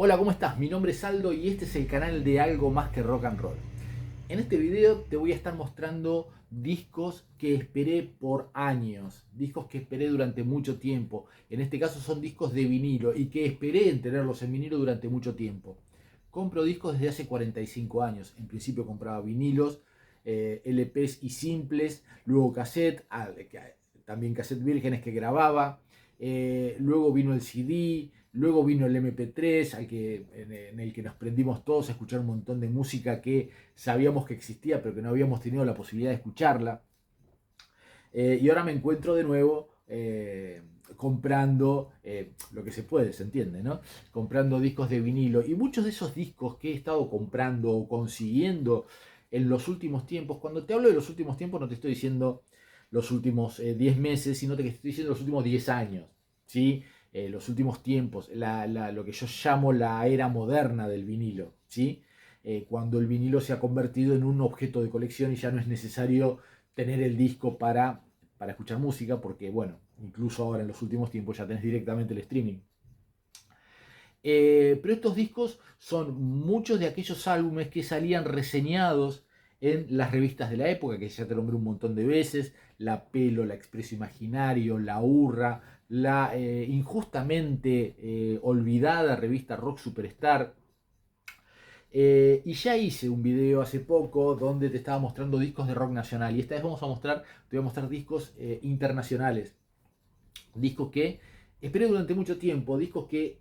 Hola, ¿cómo estás? Mi nombre es Aldo y este es el canal de Algo Más que Rock and Roll. En este video te voy a estar mostrando discos que esperé por años, discos que esperé durante mucho tiempo. En este caso son discos de vinilo y que esperé en tenerlos en vinilo durante mucho tiempo. Compro discos desde hace 45 años. En principio compraba vinilos, LPs y simples, luego cassette, también cassette vírgenes que grababa. Luego vino el CD, luego vino el MP3, en el que nos prendimos todos a escuchar un montón de música que sabíamos que existía, pero que no habíamos tenido la posibilidad de escucharla. Y ahora me encuentro de nuevo comprando lo que se puede, se entiende, ¿no? Comprando discos de vinilo. Y muchos de esos discos que he estado comprando o consiguiendo en los últimos tiempos, cuando te hablo de los últimos tiempos no te estoy diciendo los últimos 10 meses, sino que te estoy diciendo los últimos 10 años, ¿sí? Los últimos tiempos, lo que yo llamo la era moderna del vinilo, ¿sí? Cuando el vinilo se ha convertido en un objeto de colección y ya no es necesario tener el disco para escuchar música, porque bueno, incluso ahora en los últimos tiempos ya tenés directamente el streaming. Pero estos discos son muchos de aquellos álbumes que salían reseñados en las revistas de la época, que ya te nombré un montón de veces: La Pelo, La Expreso Imaginario, La Hurra, la injustamente olvidada revista Rock Superstar. Y ya hice un video hace poco donde te estaba mostrando discos de rock nacional, y esta vez te voy a mostrar discos internacionales, discos que esperé durante mucho tiempo, discos que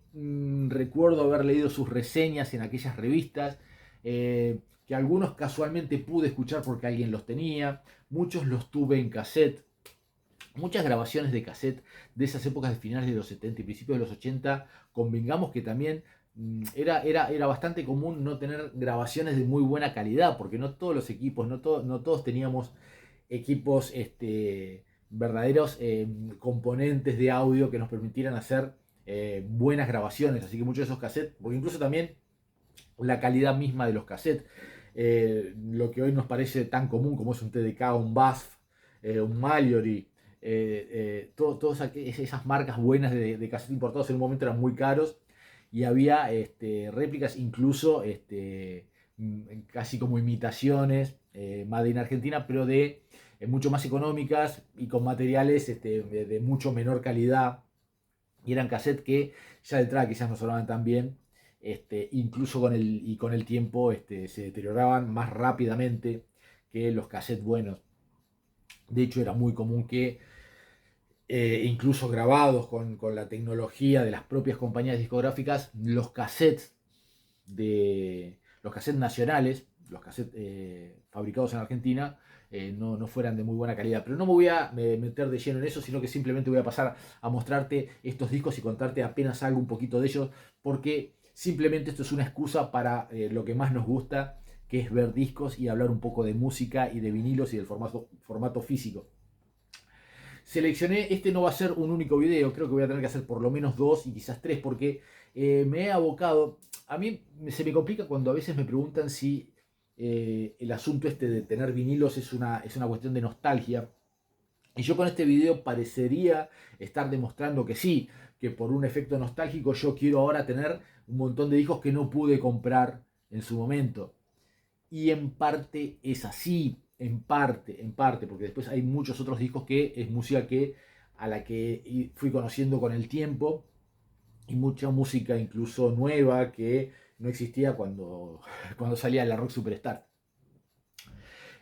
recuerdo haber leído sus reseñas en aquellas revistas, que algunos casualmente pude escuchar porque alguien los tenía, muchos los tuve en cassette. Muchas grabaciones de cassette de esas épocas de finales de los 70 y principios de los 80, convengamos que también era bastante común no tener grabaciones de muy buena calidad, porque no todos los equipos, no todos teníamos equipos verdaderos componentes de audio que nos permitieran hacer buenas grabaciones. Así que muchos de esos cassettes, porque incluso también la calidad misma de los cassettes, lo que hoy nos parece tan común como es un TDK, un BASF, un Mallory, todas esas marcas buenas de cassette importados en un momento eran muy caros, y había réplicas, incluso casi como imitaciones, made in Argentina, pero de mucho más económicas y con materiales de mucho menor calidad. Y eran cassettes que ya de entrada quizás no sonaban tan bien, incluso con el tiempo se deterioraban más rápidamente que los cassettes buenos. De hecho, era muy común que incluso grabados con la tecnología de las propias compañías discográficas, los cassettes nacionales, los cassettes fabricados en Argentina, no fueran de muy buena calidad. Pero no me voy a meter de lleno en eso, sino que simplemente voy a pasar a mostrarte estos discos y contarte apenas algo un poquito de ellos, porque simplemente esto es una excusa para lo que más nos gusta, que es ver discos y hablar un poco de música y de vinilos y del formato físico. Seleccioné, este no va a ser un único video, creo que voy a tener que hacer por lo menos dos y quizás tres, porque me he abocado. A mí se me complica cuando a veces me preguntan si el asunto de tener vinilos es una cuestión de nostalgia. Y yo con este video parecería estar demostrando que sí, que por un efecto nostálgico yo quiero ahora tener un montón de discos que no pude comprar en su momento. Y en parte es así, en parte, porque después hay muchos otros discos que es música a la que fui conociendo con el tiempo, y mucha música incluso nueva que no existía cuando salía la Rock Superstar.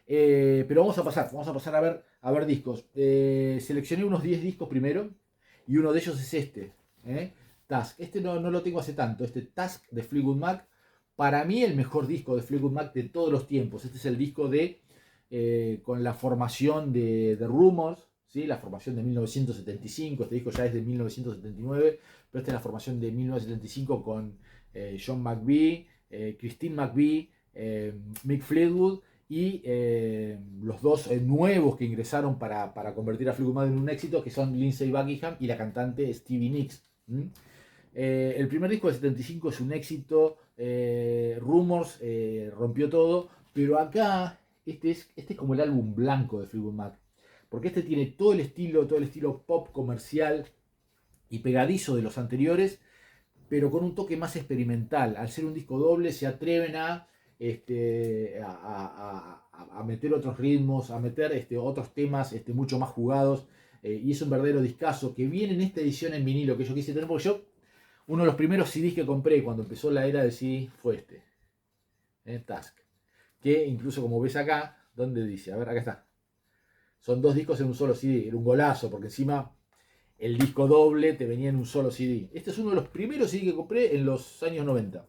Pero vamos a pasar a ver discos. Seleccioné unos 10 discos primero, y uno de ellos es Tusk. Este no lo tengo hace tanto, Tusk de Fleetwood Mac. Para mí el mejor disco de Fleetwood Mac de todos los tiempos. Este es el disco con la formación de Rumours, ¿sí? La formación de 1975, este disco ya es de 1979, pero esta es la formación de 1975 con John McVie, Christine McVie, Mick Fleetwood y los dos nuevos que ingresaron para convertir a Fleetwood Mac en un éxito, que son Lindsey Buckingham y la cantante Stevie Nicks. El primer disco del 75 es un éxito, Rumours rompió todo, pero acá este es como el álbum blanco de Fleetwood Mac, porque este tiene todo el estilo pop comercial y pegadizo de los anteriores, pero con un toque más experimental. Al ser un disco doble se atreven a meter otros ritmos, a meter otros temas mucho más jugados, y es un verdadero discazo que viene en esta edición en vinilo que yo quise tener, porque yo, uno de los primeros CDs que compré cuando empezó la era del CD fue Task, que incluso como ves acá, ¿dónde dice? A ver, acá está. Son dos discos en un solo CD, era un golazo, porque encima el disco doble te venía en un solo CD. Este es uno de los primeros CD que compré en los años 90.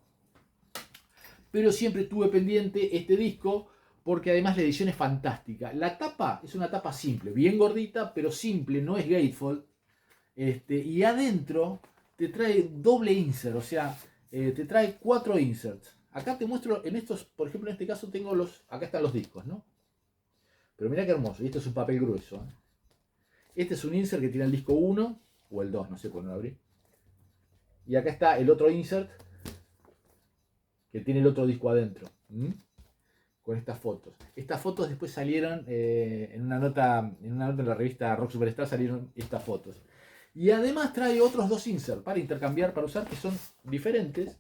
Pero siempre tuve pendiente este disco porque además la edición es fantástica. La tapa es una tapa simple, bien gordita, pero simple, no es gatefold. Y adentro te trae doble insert, o sea, te trae 4 inserts. Acá te muestro, en estos, por ejemplo, en este caso tengo acá están los discos, ¿no? Pero mirá qué hermoso, y esto es un papel grueso. Este es un insert que tiene el disco 1, o el 2, no sé cuándo lo abrí. Y acá está el otro insert, que tiene el otro disco adentro. Con estas fotos. Estas fotos después salieron en una nota en la revista Rock Superstar, salieron estas fotos. Y además trae otros 2 inserts para intercambiar, para usar, que son diferentes.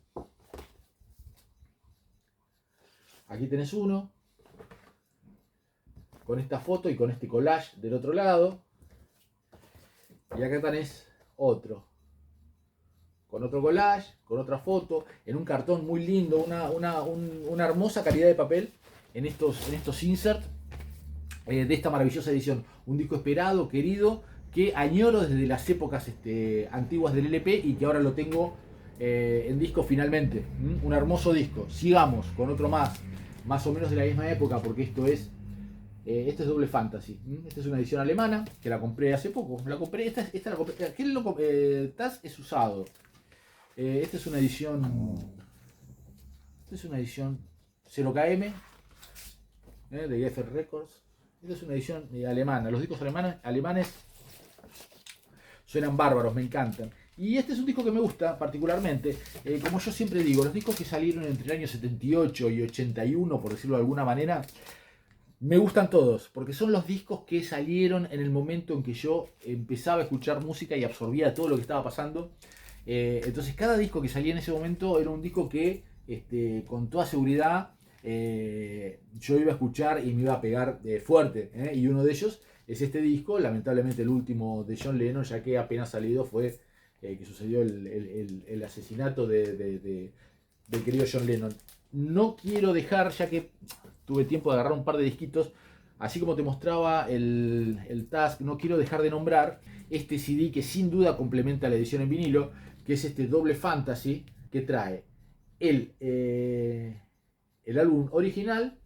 Aquí tenés uno, con esta foto y con este collage del otro lado. Y acá tenés otro, con otro collage, con otra foto, en un cartón muy lindo, una hermosa calidad de papel en estos inserts de esta maravillosa edición. Un disco esperado, querido, que añoro desde las épocas antiguas del LP y que ahora lo tengo en disco finalmente. Un hermoso disco. Sigamos con otro más o menos de la misma época, porque esto es Double Fantasy. Esta es una edición alemana que la compré hace poco. La compré, esta la compré. TAS es usado. Esta es una edición. Esta es una edición 0KM de Geffen Records. Esta es una edición alemana. Los discos alemanes suenan bárbaros, me encantan. Y este es un disco que me gusta particularmente. Como yo siempre digo, los discos que salieron entre el año 78 y 81, por decirlo de alguna manera, me gustan todos, porque son los discos que salieron en el momento en que yo empezaba a escuchar música y absorbía todo lo que estaba pasando. Entonces cada disco que salía en ese momento era un disco que con toda seguridad yo iba a escuchar y me iba a pegar fuerte. Y uno de ellos es este disco, lamentablemente el último de John Lennon, ya que apenas salido fue que sucedió el asesinato del querido John Lennon. No quiero dejar, ya que tuve tiempo de agarrar un par de disquitos, así como te mostraba el Task, no quiero dejar de nombrar este CD que sin duda complementa la edición en vinilo, que es este Double Fantasy, que trae el álbum original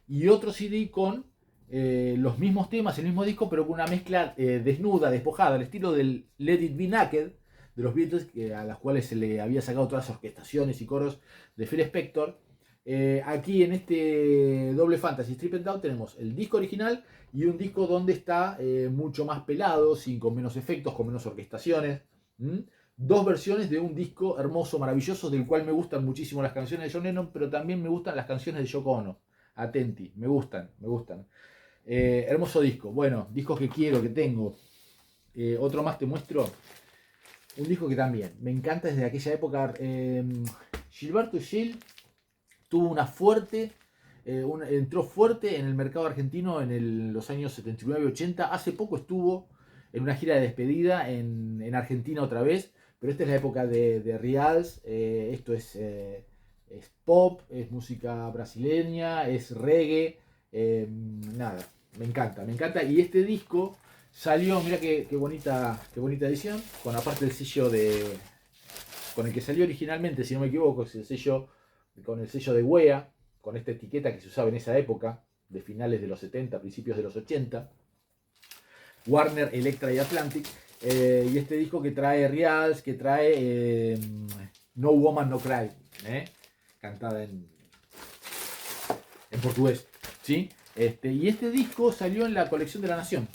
y otro CD con los mismos temas, el mismo disco, pero con una mezcla desnuda, despojada, al estilo del Let It Be Naked de los Beatles, a las cuales se le había sacado todas las orquestaciones y coros de Phil Spector. Aquí en este Double Fantasy Stripped Down tenemos el disco original y un disco donde está mucho más pelado, con menos efectos, con menos orquestaciones. Dos versiones de un disco hermoso, maravilloso, del cual me gustan muchísimo las canciones de John Lennon, pero también me gustan las canciones de Yoko Ono. Atenti, me gustan. Hermoso disco. Bueno, discos que quiero, que tengo. Otro más te muestro. Un disco que también me encanta desde aquella época. Gilberto Gil tuvo una fuerte, entró fuerte en el mercado argentino en los años 79-80. Hace poco estuvo en una gira de despedida en Argentina otra vez, pero esta es la época de Reals. Esto es pop, es música brasileña, es reggae. Nada, me encanta. Y este disco salió, mira qué bonita edición, con aparte el sello con el que salió originalmente, si no me equivoco, es con el sello de Wea, con esta etiqueta que se usaba en esa época, de finales de los 70, principios de los 80, Warner, Elektra y Atlantic, y este disco que trae Reals, que trae No Woman No Cry, cantada en portugués, ¿sí? Y este disco salió en la colección de La Nación.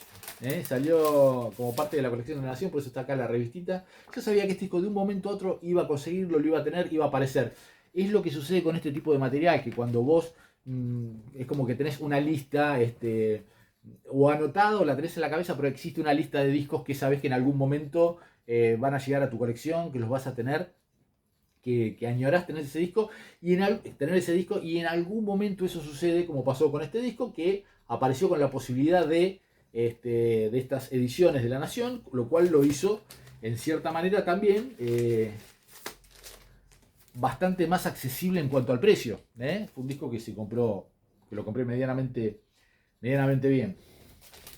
Salió como parte de la colección de La Nación, por eso está acá la revistita. Yo sabía que este disco de un momento a otro iba a conseguirlo, lo iba a tener, iba a aparecer. Es lo que sucede con este tipo de material, que cuando vos es como que tenés una lista o anotado, la tenés en la cabeza, pero existe una lista de discos que sabes que en algún momento van a llegar a tu colección, que los vas a tener. que añorás tener ese disco y en algún momento eso sucede, como pasó con este disco, que apareció con la posibilidad de estas ediciones de La Nación, lo cual lo hizo en cierta manera también bastante más accesible en cuanto al precio. Fue un disco que lo compré medianamente bien.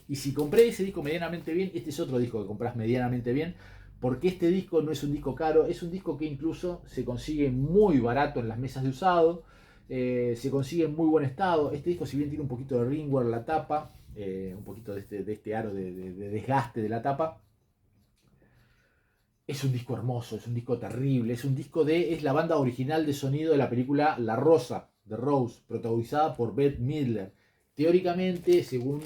Y si compré ese disco medianamente bien, este es otro disco que compras medianamente bien, porque este disco no es un disco caro, es un disco que incluso se consigue muy barato en las mesas de usado, se consigue en muy buen estado. Este disco, si bien tiene un poquito de ringwear la tapa, un poquito de este aro de desgaste de la tapa, es un disco hermoso, es un disco terrible, es la banda original de sonido de la película La Rosa, de Rose, protagonizada por Bette Midler. Teóricamente, según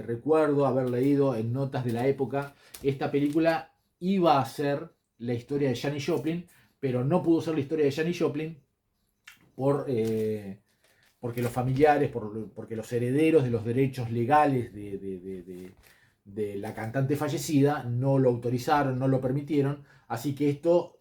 recuerdo haber leído en notas de la época, esta película iba a ser la historia de Janis Joplin, pero no pudo ser la historia de Janis Joplin porque los familiares, porque los herederos de los derechos legales de la cantante fallecida no lo autorizaron, no lo permitieron, así que esto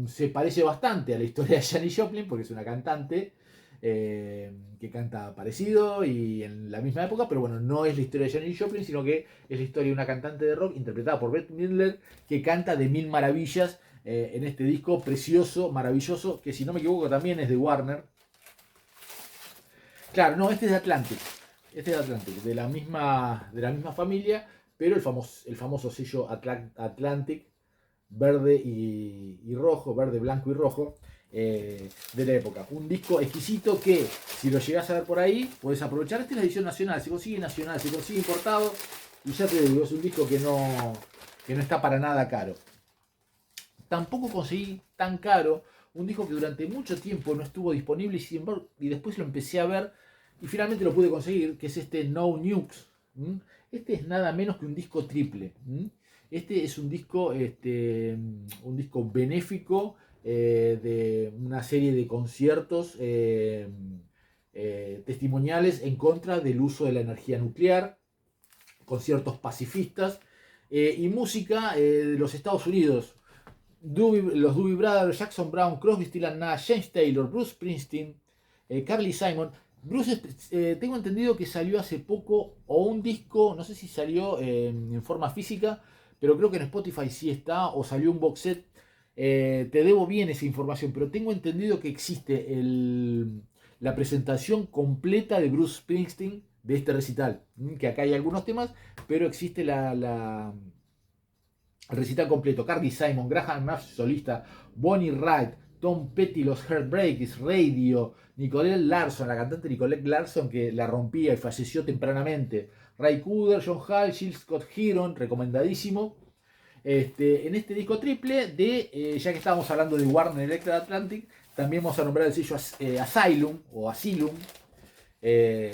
se parece bastante a la historia de Janis Joplin, porque es una cantante que canta parecido y en la misma época, pero bueno, no es la historia de Janis Joplin, sino que es la historia de una cantante de rock interpretada por Bette Midler, que canta de mil maravillas en este disco precioso, maravilloso, que si no me equivoco también es de Warner. Claro, no, este es de Atlantic. Este es de Atlantic, de la misma familia, pero el famoso sello Atlantic, verde y rojo, verde, blanco y rojo, de la época. Un disco exquisito que, si lo llegás a ver por ahí, podés aprovechar. Esta es la edición nacional, se consigue nacional, se consigue importado, y ya te digo, es un disco que no está para nada caro. Tampoco conseguí tan caro un disco que durante mucho tiempo no estuvo disponible y después lo empecé a ver y finalmente lo pude conseguir, que es este No Nukes. Este es nada menos que un disco triple. Este es un disco benéfico de una serie de conciertos testimoniales en contra del uso de la energía nuclear, conciertos pacifistas y música de los Estados Unidos. Los Doobie Brothers, Jackson Brown, Crosby, Stills Nash, James Taylor, Bruce Springsteen, Carly Simon. Tengo entendido que salió hace poco o un disco, no sé si salió en forma física, pero creo que en Spotify sí está, o salió un box set. Te debo bien esa información, pero tengo entendido que existe la presentación completa de Bruce Springsteen de este recital. Que acá hay algunos temas, pero existe el recital completo. Carly Simon, Graham Nash solista, Bonnie Wright, Tom Petty, los Heartbreakers, Radio, Nicolette Larson, la cantante Nicolette Larson que la rompía y falleció tempranamente, Ray Cooder, John Hall, Jill Scott Heron, recomendadísimo. En este disco triple ya que estábamos hablando de Warner Electra Atlantic, también vamos a nombrar el sello Asylum o Asylum, que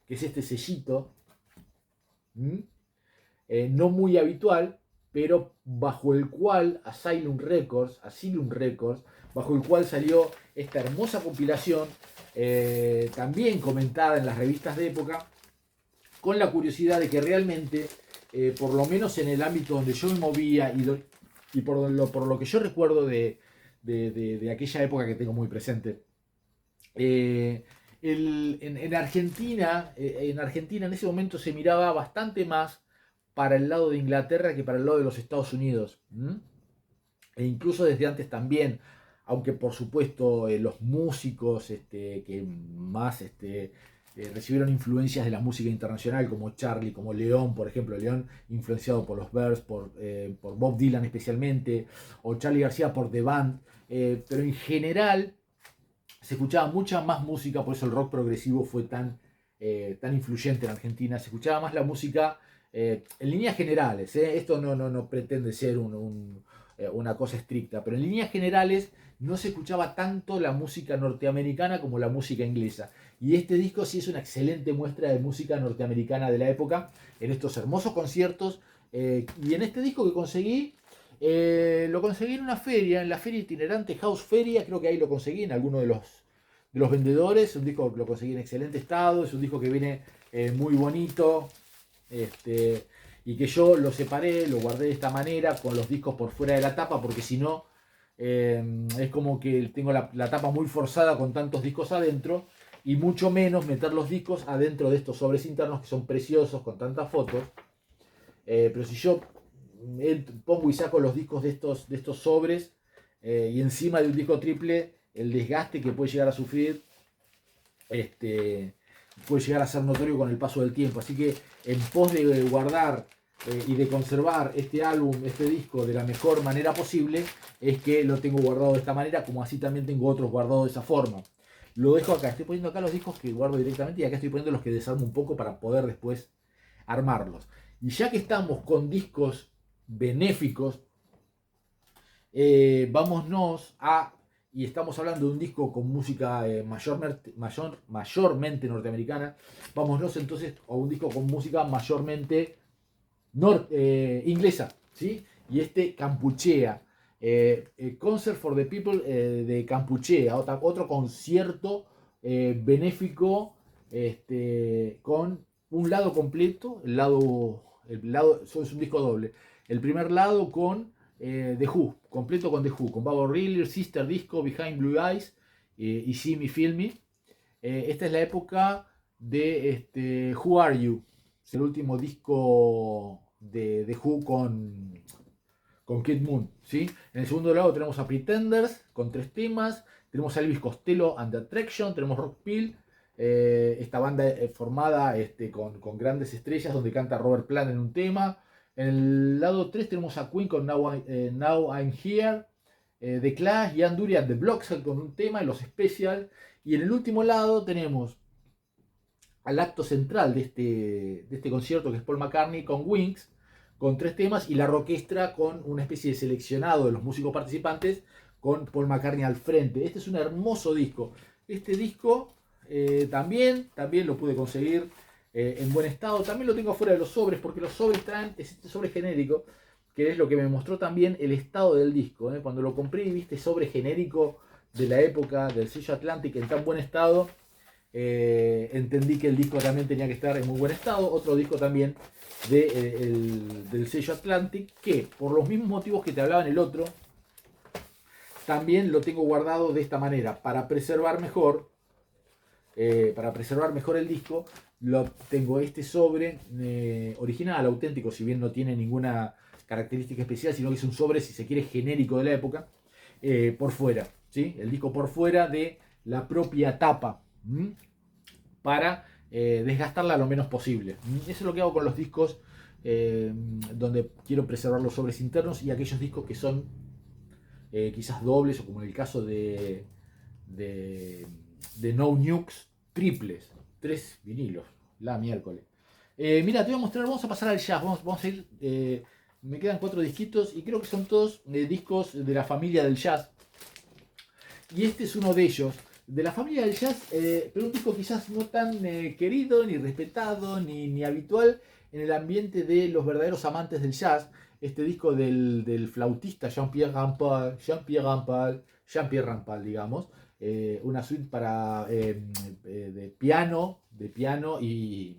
es este sellito. No muy habitual, pero bajo el cual Asylum Records, bajo el cual salió esta hermosa compilación, también comentada en las revistas de época, con la curiosidad de que realmente, por lo menos en el ámbito donde yo me movía y por lo que yo recuerdo de aquella época que tengo muy presente, en Argentina en ese momento se miraba bastante más para el lado de Inglaterra que para el lado de los Estados Unidos. E incluso desde antes también, aunque por supuesto los músicos que más recibieron influencias de la música internacional, como Charlie, como León, por ejemplo, León influenciado por los Bears, por Bob Dylan especialmente, o Charlie García por The Band, pero en general se escuchaba mucha más música, por eso el rock progresivo fue tan influyente en Argentina. Se escuchaba más la música en líneas generales, esto no pretende ser una cosa estricta, pero en líneas generales no se escuchaba tanto la música norteamericana como la música inglesa. Y este disco sí es una excelente muestra de música norteamericana de la época, en estos hermosos conciertos. Y en este disco que conseguí, lo conseguí en una feria, en la feria itinerante House Feria, creo que ahí lo conseguí en alguno de los vendedores. Un disco que lo conseguí en excelente estado, es un disco que viene muy bonito. Y que yo lo separé, lo guardé de esta manera, con los discos por fuera de la tapa, porque si no, Es como que tengo la tapa muy forzada con tantos discos adentro y mucho menos meter los discos adentro de estos sobres internos que son preciosos con tantas fotos. Pero si yo pongo y saco los discos de estos sobres y encima de un disco triple, el desgaste que puede llegar a sufrir puede llegar a ser notorio con el paso del tiempo. Así que en pos de guardar y de conservar este álbum, este disco de la mejor manera posible, es que lo tengo guardado de esta manera, como así también tengo otros guardados de esa forma. Lo dejo acá, estoy poniendo acá los discos que guardo directamente y acá estoy poniendo los que desarmo un poco para poder después armarlos. Y ya que estamos con discos benéficos, vámonos a, y estamos hablando de un disco con música mayormente norteamericana, vámonos entonces a un disco con música mayormente inglesa, ¿sí? Y este Campuchea, Concert for the People de Campuchea, otro concierto benéfico con un lado completo, eso es un disco doble. El primer lado con The Who, completo con The Who, con Bob O'Reilly, Sister Disco, Behind Blue Eyes y See Me Feel Me. Esta es la época de Who Are You, es el último disco de The Who con Kid Moon, ¿sí? En el segundo lado tenemos a Pretenders con 3 temas, tenemos a Elvis Costello and the Attraction, tenemos Rock Pill, esta banda formada con grandes estrellas donde canta Robert Plant en un tema. En el lado 3 tenemos a Queen con Now I'm Here, The Clash, Ian Dury and the Blockshead con un tema y los Special. Y en el último lado tenemos al acto central de este concierto, que es Paul McCartney con Wings, con 3 temas, y la orquesta con una especie de seleccionado de los músicos participantes con Paul McCartney al frente. Este es un hermoso disco. Este disco también lo pude conseguir en buen estado. También lo tengo afuera de los sobres, porque los sobres traen este sobre genérico, que es lo que me mostró también el estado del disco. Cuando lo compré y viste sobre genérico de la época del sello Atlantic en tan buen estado, entendí que el disco también tenía que estar en muy buen estado. Otro disco también del sello Atlantic, que por los mismos motivos que te hablaba en el otro, también lo tengo guardado de esta manera, para preservar mejor el disco. Lo tengo este sobre original, auténtico, si bien no tiene ninguna característica especial, sino que es un sobre, si se quiere, genérico de la época, por fuera, ¿sí? El disco por fuera de la propia tapa, para desgastarla lo menos posible. Eso es lo que hago con los discos donde quiero preservar los sobres internos, y aquellos discos que son quizás dobles, o como en el caso de No Nukes, triples, 3 vinilos, la miércoles. Mira, te voy a mostrar, vamos a pasar al jazz, vamos a ir, me quedan 4 disquitos y creo que son todos discos de la familia del jazz. Y este es uno de ellos, de la familia del jazz, pero un disco quizás no tan querido, ni respetado, ni habitual en el ambiente de los verdaderos amantes del jazz. Este disco del flautista Jean-Pierre Rampal, digamos, una suite para de piano y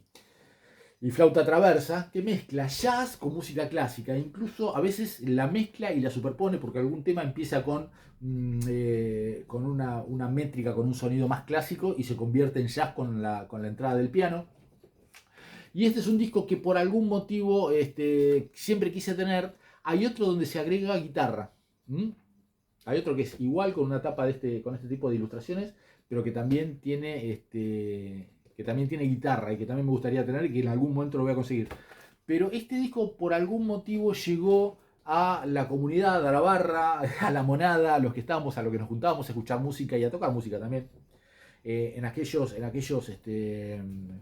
flauta traversa, que mezcla jazz con música clásica. Incluso a veces la mezcla y la superpone, porque algún tema empieza con una métrica, con un sonido más clásico, y se convierte en jazz con la entrada del piano. Y este es un disco que por algún motivo siempre quise tener. Hay otro donde se agrega guitarra. Hay otro que es igual, con una tapa con este tipo de ilustraciones, pero que también tiene guitarra, y que también me gustaría tener, y que en algún momento lo voy a conseguir. Pero este disco por algún motivo llegó a la comunidad, a la barra, a la monada, a los que estábamos, a los que nos juntábamos a escuchar música y a tocar música también. En aquellos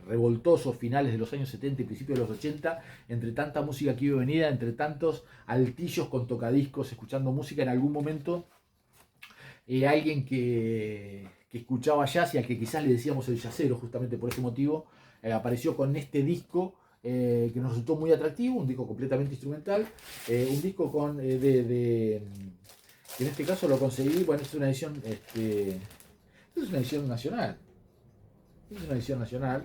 revoltosos finales de los años 70 y principios de los 80, entre tanta música que iba venida, entre tantos altillos con tocadiscos escuchando música, en algún momento alguien que escuchaba jazz, y al que quizás le decíamos el jazzero justamente por ese motivo, apareció con este disco que nos resultó muy atractivo, un disco completamente instrumental, un disco que en este caso lo conseguí, bueno, es una edición nacional. Es una edición nacional.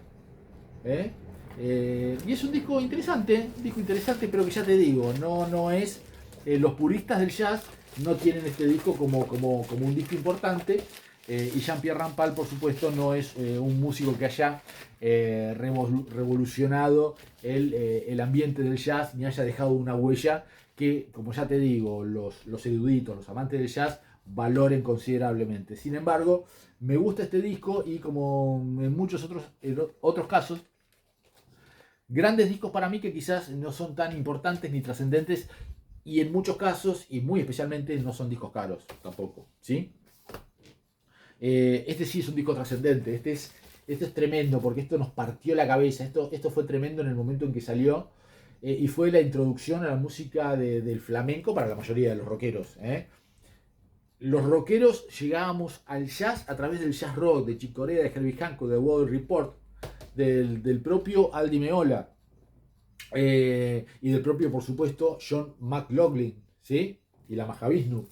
Y es un disco interesante, pero que ya te digo, no es. Los puristas del jazz no tienen este disco como un disco importante. Y Jean-Pierre Rampal, por supuesto, no es un músico que haya revolucionado el ambiente del jazz ni haya dejado una huella que, como ya te digo, los eruditos, los amantes del jazz valoren considerablemente. Sin embargo, me gusta este disco y como en muchos otros casos, grandes discos para mí que quizás no son tan importantes ni trascendentes y en muchos casos, y muy especialmente, no son discos caros tampoco, ¿sí? Este sí es un disco trascendente, este es tremendo porque esto nos partió la cabeza, esto fue tremendo en el momento en que salió y fue la introducción a la música del flamenco para la mayoría de los rockeros. Los rockeros llegábamos al jazz a través del jazz rock, de Chick Corea, de Herbie Hancock, de Weather Report, del propio Al Di Meola y del propio, por supuesto, John McLaughlin, ¿sí? Y la Mahavishnu.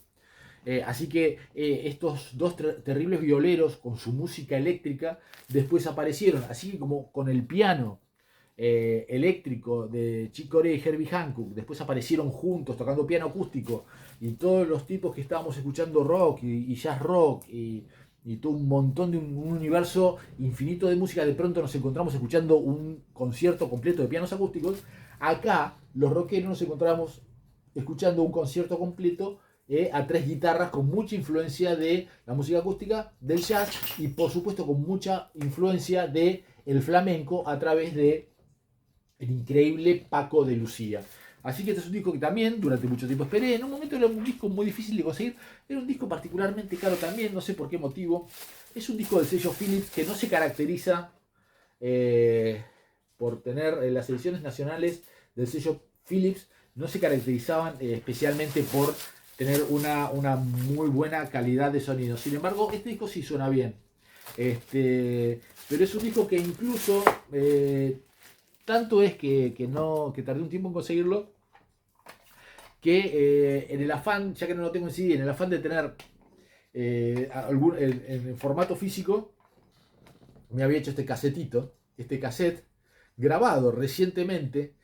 Así que estos dos terribles violeros con su música eléctrica después aparecieron, así como con el piano eléctrico de Chick Corea y Herbie Hancock, después aparecieron juntos tocando piano acústico y todos los tipos que estábamos escuchando rock y jazz rock y todo un montón de un universo infinito de música, de pronto nos encontramos escuchando un concierto completo de pianos acústicos. Acá los rockeros nos encontramos escuchando un concierto completo a tres guitarras con mucha influencia de la música acústica, del jazz y por supuesto con mucha influencia de el flamenco a través de el increíble Paco de Lucía. Así que este es un disco que también durante mucho tiempo esperé. En un momento era un disco muy difícil de conseguir. Era un disco particularmente caro también, no sé por qué motivo. Es un disco del sello Philips que no se caracteriza por tener las ediciones nacionales del sello Philips. No se caracterizaban especialmente por tener una muy buena calidad de sonido. Sin embargo, este disco sí suena bien. Pero es un disco que incluso tanto es que tardé un tiempo en conseguirlo, que en el afán, ya que no lo tengo en CD, en el afán de tener en formato físico, me había hecho este cassette grabado recientemente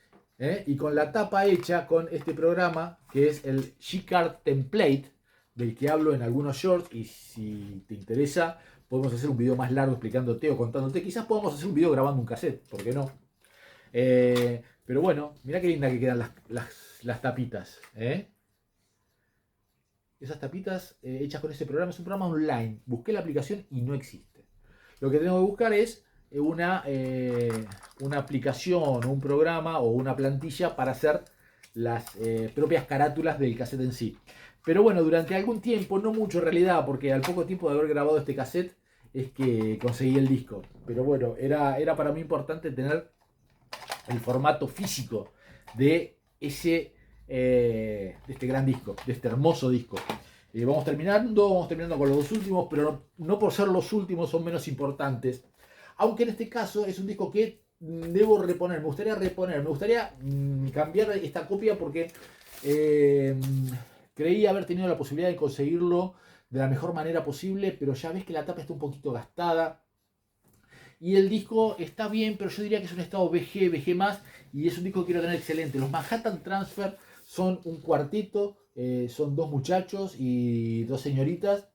y con la tapa hecha con este programa que es el G-Card Template, del que hablo en algunos shorts, y si te interesa podemos hacer un video más largo explicándote o contándote, quizás podamos hacer un video grabando un cassette, ¿por qué no? Pero bueno, mirá qué linda que quedan las tapitas. Esas tapitas hechas con ese programa, es un programa online. Busqué la aplicación y no existe. Lo que tengo que buscar es una aplicación o un programa o una plantilla para hacer las propias carátulas del cassette en sí. Pero bueno, durante algún tiempo, no mucho en realidad, porque al poco tiempo de haber grabado este cassette es que conseguí el disco. Pero bueno, era para mí importante tener el formato físico de este gran disco, de este hermoso disco. Vamos terminando con los dos últimos, pero no por ser los últimos son menos importantes. Aunque en este caso es un disco que debo reponer, me gustaría cambiar esta copia porque creí haber tenido la posibilidad de conseguirlo de la mejor manera posible, pero ya ves que la tapa está un poquito gastada. Y el disco está bien, pero yo diría que es un estado VG más, y es un disco que quiero tener excelente. Los Manhattan Transfer son un cuarteto, son dos muchachos y dos señoritas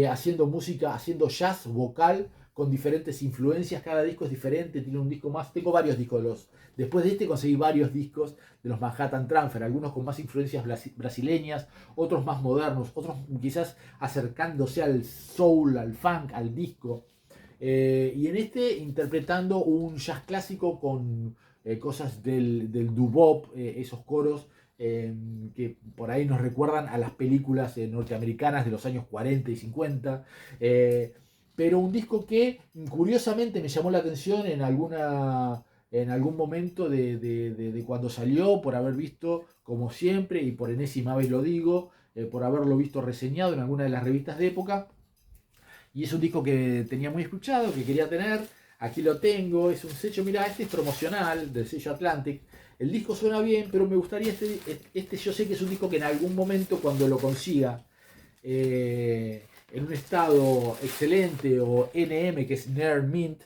haciendo música, haciendo jazz vocal con diferentes influencias. Cada disco es diferente, tiene un disco más. Tengo varios discos después de este conseguí varios discos de los Manhattan Transfer, algunos con más influencias brasileñas, otros más modernos, otros quizás acercándose al soul, al funk, al disco. Y en este interpretando un jazz clásico con cosas del doo-wop, esos coros que por ahí nos recuerdan a las películas norteamericanas de los años 40 y 50. Pero un disco que curiosamente me llamó la atención en algún momento de cuando salió, por haber visto, como siempre, y por enésima vez lo digo, por haberlo visto reseñado en alguna de las revistas de época. Y es un disco que tenía muy escuchado, que quería tener. Aquí lo tengo, es un sello, mira, este es promocional del sello Atlantic. El disco suena bien, pero me gustaría yo sé que es un disco que en algún momento cuando lo consiga en un estado excelente, o NM, que es Near Mint,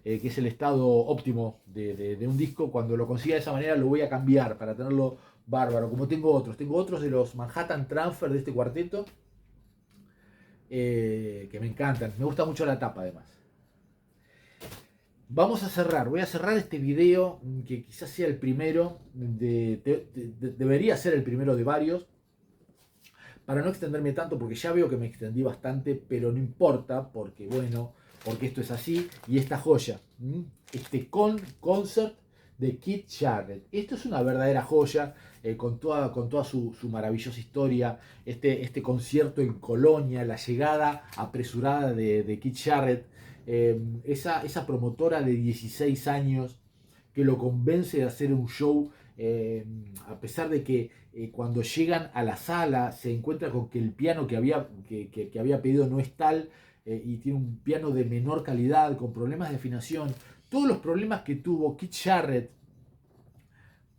que es el estado óptimo de un disco, cuando lo consiga de esa manera lo voy a cambiar para tenerlo bárbaro, como tengo otros de los Manhattan Transfer de este cuarteto, que me encantan, me gusta mucho la tapa además. Vamos a cerrar, voy a cerrar este video que quizás sea el primero, debería ser el primero de varios, para no extenderme tanto porque ya veo que me extendí bastante, pero no importa porque bueno, porque esto es así y esta joya, este concert de Keith Jarrett. Esto es una verdadera joya, con toda su maravillosa historia, este concierto en Colonia, la llegada apresurada de Keith Jarrett, esa promotora de 16 años que lo convence de hacer un show, a pesar de que cuando llegan a la sala se encuentra con que el piano que había pedido no es tal, y tiene un piano de menor calidad, con problemas de afinación. Todos los problemas que tuvo Keith Jarrett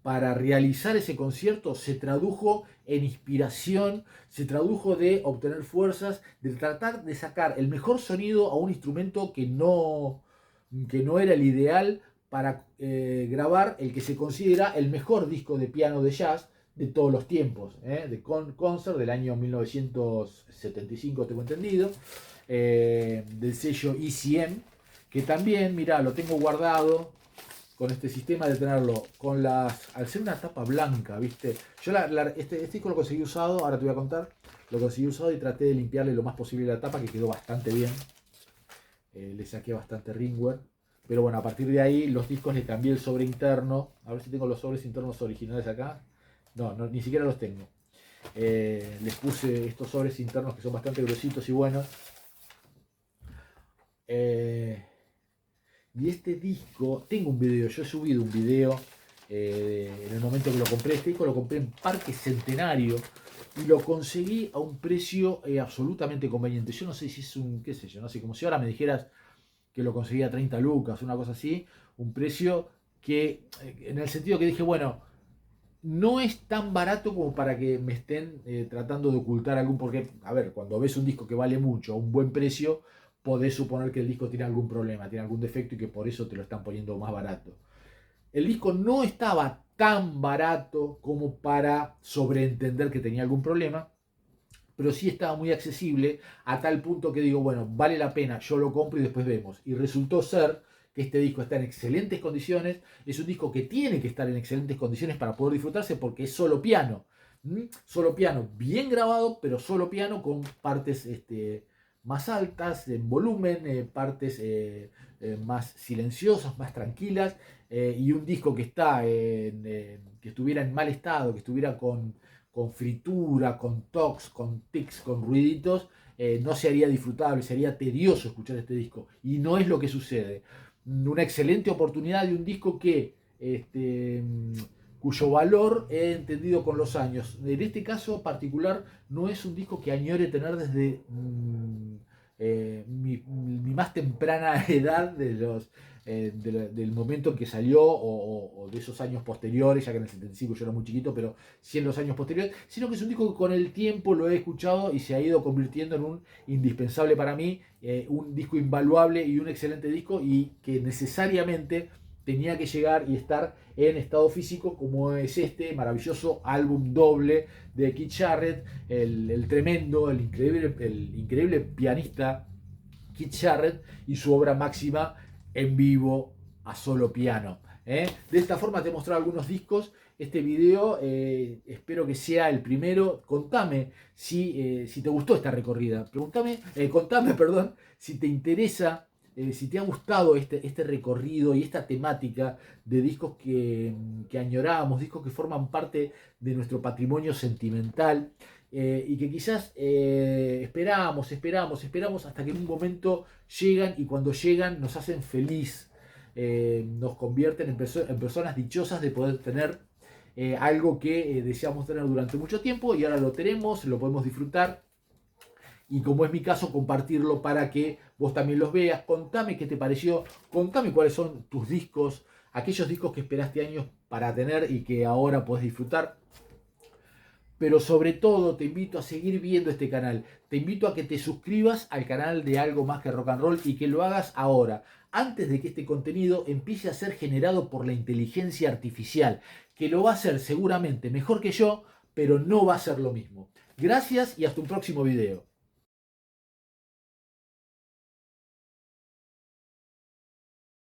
para realizar ese concierto se tradujo en inspiración, se tradujo de obtener fuerzas, de tratar de sacar el mejor sonido a un instrumento que no era el ideal para grabar el que se considera el mejor disco de piano de jazz de todos los tiempos, de Concert del año 1975, tengo entendido, del sello ECM, que también, mirá, lo tengo guardado con este sistema de tenerlo con al ser una tapa blanca, ¿viste? Yo este disco lo conseguí usado, ahora te voy a contar, lo conseguí usado y traté de limpiarle lo más posible la tapa, que quedó bastante bien. Le saqué bastante ringware, pero bueno, a partir de ahí los discos le cambié el sobre interno, a ver si tengo los sobres internos originales acá. No, ni siquiera los tengo. Les puse estos sobres internos que son bastante gruesitos y buenos. Y este disco, tengo un video, yo he subido un video en el momento que lo compré. Este disco lo compré en Parque Centenario y lo conseguí a un precio absolutamente conveniente. Yo no sé si es qué sé yo, no sé, como si ahora me dijeras que lo conseguí a 30 lucas, una cosa así, un precio que, en el sentido que dije, bueno, no es tan barato como para que me estén tratando de ocultar algún, porque, a ver, cuando ves un disco que vale mucho a un buen precio, podés suponer que el disco tiene algún problema, tiene algún defecto y que por eso te lo están poniendo más barato. El disco no estaba tan barato como para sobreentender que tenía algún problema, pero sí estaba muy accesible a tal punto que digo, bueno, vale la pena, yo lo compro y después vemos. Y resultó ser que este disco está en excelentes condiciones, es un disco que tiene que estar en excelentes condiciones para poder disfrutarse porque es solo piano. Solo piano, bien grabado, pero solo piano con partes más altas en volumen, partes más silenciosas, más tranquilas, y un disco que que estuviera en mal estado, que estuviera con fritura, con tocs, con tics, con ruiditos, no sería disfrutable, sería tedioso escuchar este disco. Y no es lo que sucede. Una excelente oportunidad de un disco cuyo valor he entendido con los años. En este caso particular no es un disco que añore tener desde mi más temprana edad del momento en que salió o de esos años posteriores, ya que en el 75 yo era muy chiquito, pero sí en los años posteriores, sino que es un disco que con el tiempo lo he escuchado y se ha ido convirtiendo en un indispensable para mí, un disco invaluable y un excelente disco y que necesariamente tenía que llegar y estar en estado físico como es este maravilloso álbum doble de Keith Jarrett, el tremendo, el increíble pianista Keith Jarrett y su obra máxima en vivo a solo piano. De esta forma te he mostrado algunos discos. Este video espero que sea el primero. Contame si te gustó esta recorrida. Contame, perdón, si te interesa, si te ha gustado este recorrido y esta temática de discos que añoramos, discos que forman parte de nuestro patrimonio sentimental. Y que quizás esperamos hasta que en un momento llegan y cuando llegan nos hacen feliz, nos convierten en personas dichosas de poder tener algo que deseamos tener durante mucho tiempo y ahora lo tenemos, lo podemos disfrutar y como es mi caso compartirlo para que vos también los veas. Contame qué te pareció, contame cuáles son tus discos, aquellos discos que esperaste años para tener y que ahora podés disfrutar. Pero sobre todo te invito a seguir viendo este canal. Te invito a que te suscribas al canal de Algo Más que Rock and Roll y que lo hagas ahora. antes de que este contenido empiece a ser generado por la inteligencia artificial, que lo va a hacer seguramente mejor que yo, pero no va a ser lo mismo. Gracias y hasta un próximo video.